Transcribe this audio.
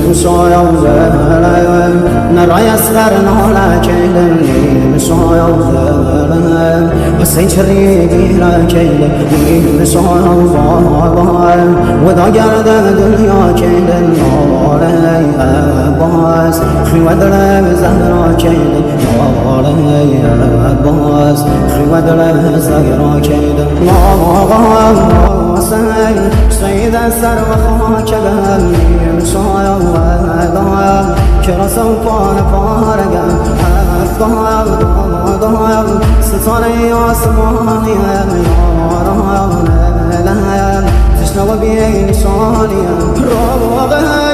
مسايا وزلم نراي أصغر نولا كيلم مسايا وزلم حسين شريقي لا كيلم مسايا وزلم ودا قرد دنيا كيلم نوري أباس خيوة دلم زهرا كيلم نوري أباس خيوة دلم زهرا كيلم سيد السر وخاكم مسايا وغام كرا سوفان فارقا أفضل ستاني واسماني يا رام تشنو بيني شاني روغي